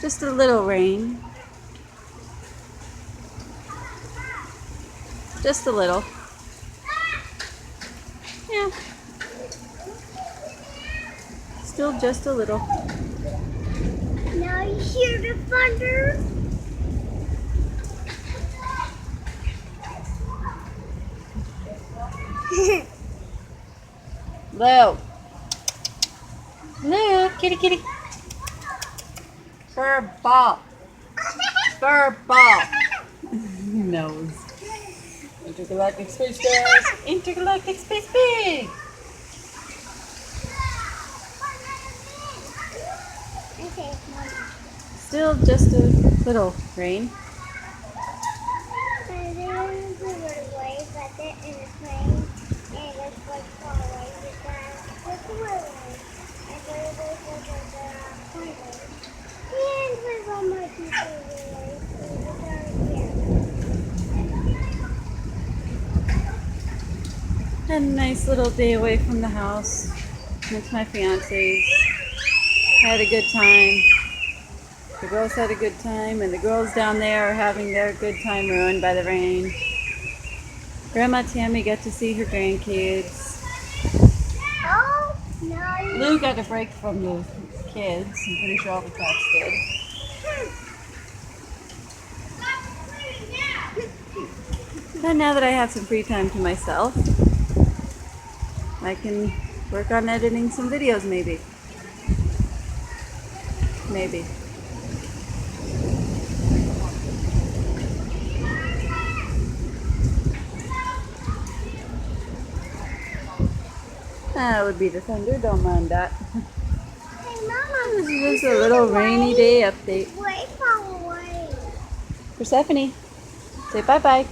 Just a little rain. Just a little. Yeah. Still just a little. Now you hear the thunder? Lou. Lou, kitty kitty. Fur ball. Fur ball. Nose. Intergalactic space gas. Intergalactic space pig. Okay, Mom. Still just a little rain. And there's a little wave at it in the plane, and it's like far away. It's a little wave. And there's a plane. And there's all my people away. Had a nice little day away from the house. Went to my fiance's. Had a good time. The girls had a good time, and the girls down there are having their good time ruined by the rain. Grandma Tammy got to see her grandkids. Oh, no. Lou got a break from the kids. I'm pretty sure all the cats did. And now that I have some free time to myself, I can work on editing some videos maybe. Maybe. That would be the thunder, don't mind that. Hey, Mama. This is just a little rainy day update. Way far away. Persephone, say bye-bye.